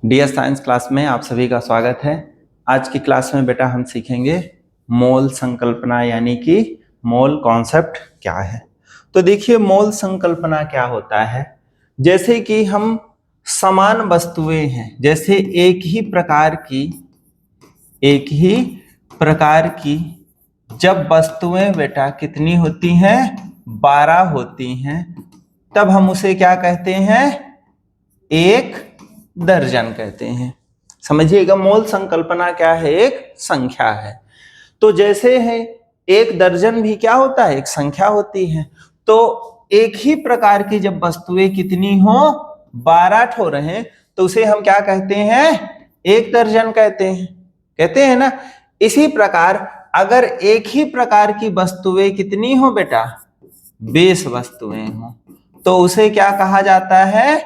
Dear science class में आप सभी का स्वागत है। आज की क्लास में बेटा हम सीखेंगे मोल संकल्पना यानी कि मोल कॉन्सेप्ट क्या है। तो देखिए मोल संकल्पना क्या होता है, जैसे कि हम समान वस्तुएं हैं, जैसे एक ही प्रकार की जब वस्तुएं बेटा कितनी होती हैं, 12 होती हैं, तब हम उसे क्या कहते हैं, एक दर्जन कहते हैं। समझिएगा मोल संकल्पना क्या है, एक संख्या है। तो जैसे है एक दर्जन भी क्या होता है, एक संख्या होती है। तो एक ही प्रकार की जब वस्तुएं कितनी हो, 12 ठो रहे, तो उसे हम क्या कहते हैं, एक दर्जन कहते हैं ना। इसी प्रकार अगर एक ही प्रकार की वस्तुएं कितनी हो बेटा, 20 वस्तुएं हो, तो उसे क्या कहा जाता है,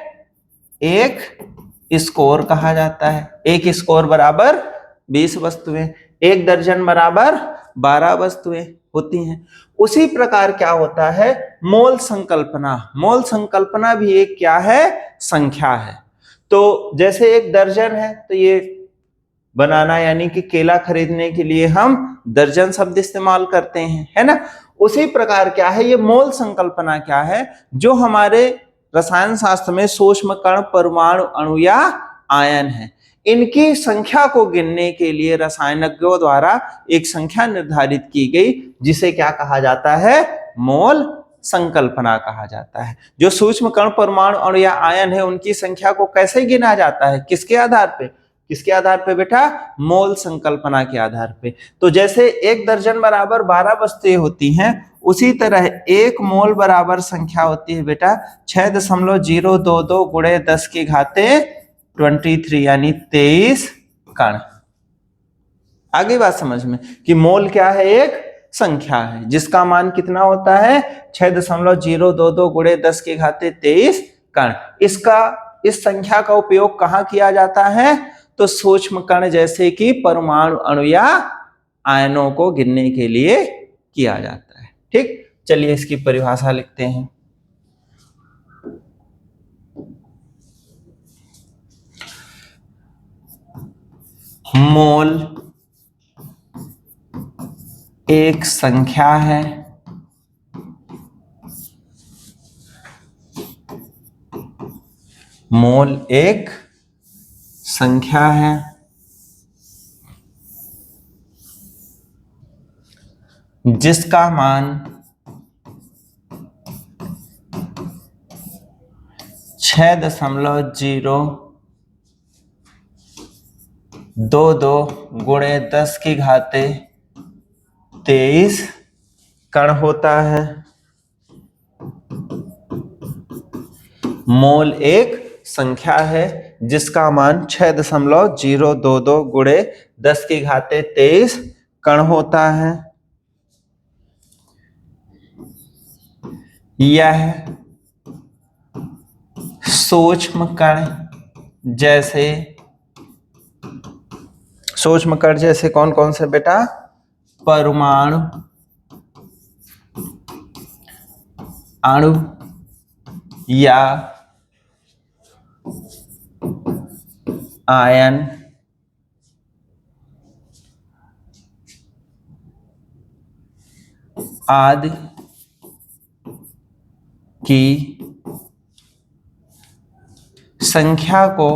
एक स्कोर कहा जाता है। एक स्कोर बराबर 20 वस्तुएं, एक दर्जन बराबर 12 वस्तुएं होती हैं। उसी प्रकार क्या होता है, मोल संकल्पना भी एक क्या है, संख्या है। तो जैसे एक दर्जन है, तो ये बनाना यानी कि केला खरीदने के लिए हम दर्जन शब्द इस्तेमाल करते हैं, है ना। उसी प्रकार क्या है, ये मोल संकल्पना क्या है, जो हमारे रसायन शास्त्र में सूक्ष्म कण, परमाणु, अणु या आयन है, इनकी संख्या को गिनने के लिए रसायनज्ञों द्वारा एक संख्या निर्धारित की गई, जिसे क्या कहा जाता है, मोल संकल्पना कहा जाता है। जो सूक्ष्म कण, परमाणु, अणु या आयन है, उनकी संख्या को कैसे गिना जाता है, किसके आधार पे बेटा, मोल संकल्पना के आधार पे। तो जैसे एक दर्जन बराबर 12 वस्तुएं होती हैं, उसी तरह एक मोल बराबर संख्या होती है बेटा 6.022 गुणे 10 की घाते 23 यानी 23 कण। आगे बात समझ में कि मोल क्या है, एक संख्या है जिसका मान कितना होता है, 6.022 गुणे 10 की घाते 23 कण। इस संख्या का उपयोग कहाँ किया जाता है, तो सूक्ष्म कण जैसे कि परमाणु, अणु या आयनों को गिनने के लिए किया जाता है। ठीक, चलिए इसकी परिभाषा लिखते हैं। मोल एक संख्या है मोल एक संख्या है जिसका मान 6.022 गुणे 10 की घाते 23 कण होता है। मोल एक संख्या है जिसका मान 6.022 गुणे 10 की घाते 23 कण होता है। यह सूक्ष्म कण जैसे कौन कौन से बेटा, परमाणु, अणु या आयन आदि की संख्या को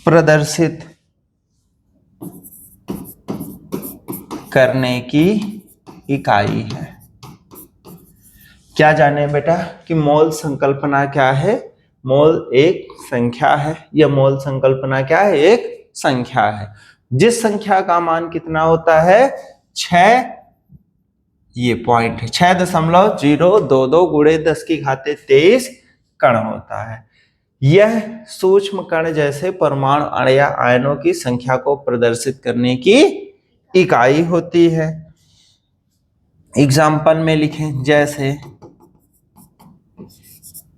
प्रदर्शित करने की इकाई है। क्या जाने बेटा कि मोल संकल्पना क्या है, मोल एक संख्या है। यह मोल संकल्पना क्या है, एक संख्या है जिस संख्या का मान कितना होता है, 6, ये पॉइंट है, 6.022 गुणे 10 की घाते 23 कण होता है। यह सूक्ष्म कण जैसे परमाणु, अणु या आयनों की संख्या को प्रदर्शित करने की इकाई होती है। एग्जाम्पल में लिखें, जैसे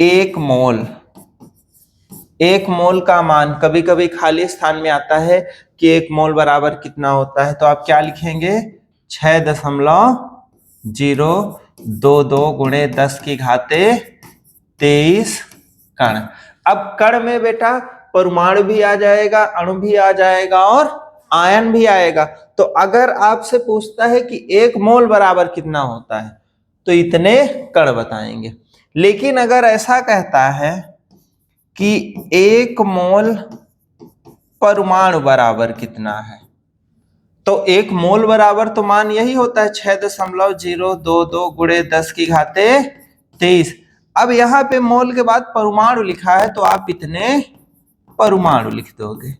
एक मोल का मान, कभी कभी खाली स्थान में आता है कि एक मोल बराबर कितना होता है, तो आप क्या लिखेंगे, 6.022 0.22 गुणे 10 की घाते 23 कण। अब कण में बेटा परमाणु भी आ जाएगा, अणु भी आ जाएगा और आयन भी आएगा। तो अगर आपसे पूछता है कि 1 मोल बराबर कितना होता है तो इतने कण बताएंगे। लेकिन अगर ऐसा कहता है कि 1 मोल परमाणु बराबर कितना है, तो 1 मोल बराबर तो मान यही होता है 6.022 गुणे 10 की घाते 23। अब यहाँ पे मोल के बाद परमाणु लिखा है तो आप इतने परमाणु लिख दोगे।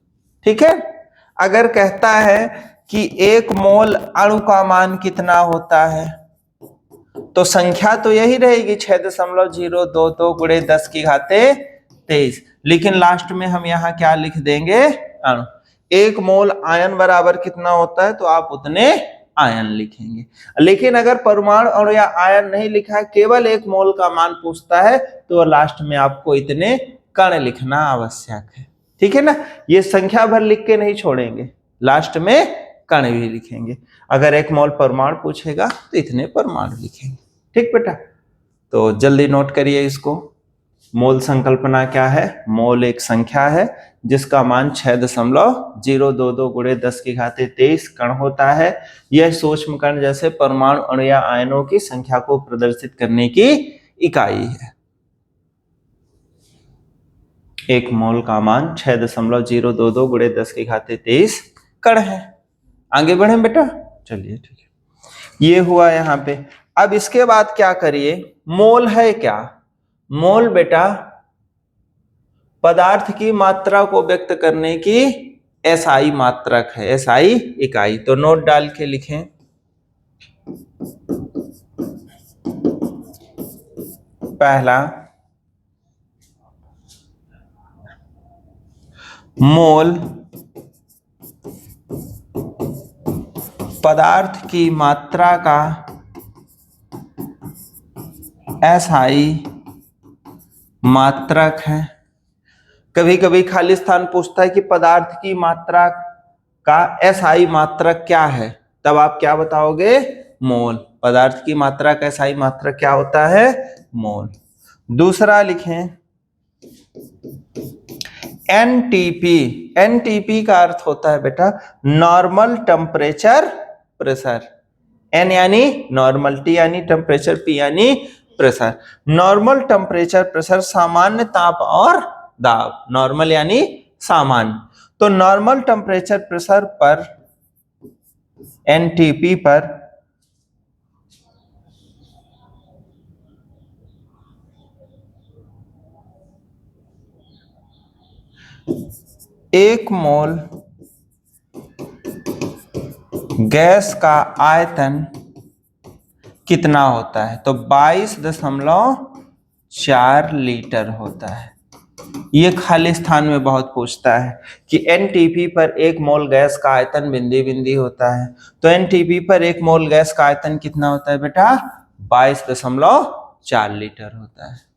ठीक है। अगर कहता है कि 1 मोल अणु का मान कितना होता है तो संख्या तो यही रहेगी 6.022 गुणे 10 की घाते 23, लेकिन लास्ट में हम यहाँ क्या लिख देंगे, अणु। 1 मोल आयन बराबर कितना होता है तो आप उतने आयन लिखेंगे। लेकिन अगर परमाणु अणु या आयन नहीं लिखा है, केवल 1 मोल का मान पूछता है तो लास्ट में आपको इतने कण लिखना आवश्यक है। ठीक है ना। ये संख्या भर लिख के नहीं छोड़ेंगे, लास्ट में कण भी लिखेंगे। अगर 1 मोल परमाणु पूछेगा तो इतने परमाणु लिखेंगे। ठीक बेटा, तो जल्दी नोट करिए इसको। मोल संकल्पना क्या है? मोल एक संख्या है जिसका मान 6.022 गुणे 10 की घाते 23 कण होता है। यह सूक्ष्म कण जैसे परमाणु, अणु या आयनों की संख्या को प्रदर्शित करने की इकाई है। 1 मोल का मान 6.022 गुणे 10 की घाते 23 कण है। आगे बढ़े बेटा, चलिए ठीक है। ये हुआ यहाँ पे। अब इसके बाद क्या करिए, मोल है क्या? मोल बेटा पदार्थ की मात्रा को व्यक्त करने की एसआई मात्रक है, एसआई इकाई। तो नोट डाल के लिखें, पहला मोल पदार्थ की मात्रा का एसआई मात्रक है। कभी कभी खाली स्थान पूछता है कि पदार्थ की मात्रा का एसआई मात्रक क्या है, तब आप क्या बताओगे? मोल। पदार्थ की मात्रा का एसआई मात्रक क्या होता है? मोल। दूसरा लिखें एनटीपी। एनटीपी का अर्थ होता है बेटा नॉर्मल टेम्परेचर प्रेशर। एन यानी नॉर्मल, टी यानी टेम्परेचर, पी यानी प्रेशर। नॉर्मल टेम्परेचर प्रेशर सामान्य ताप और दाब। नॉर्मल यानी सामान्य। तो नॉर्मल टेम्परेचर प्रेशर पर, एनटीपी पर, एक मोल गैस का आयतन कितना होता है? तो 22.4 लीटर होता है। ये खाली स्थान में बहुत पूछता है कि एनटीपी पर 1 मोल गैस का आयतन बिंदी बिंदी होता है। तो एनटीपी पर 1 मोल गैस का आयतन कितना होता है बेटा? 22.4 लीटर होता है।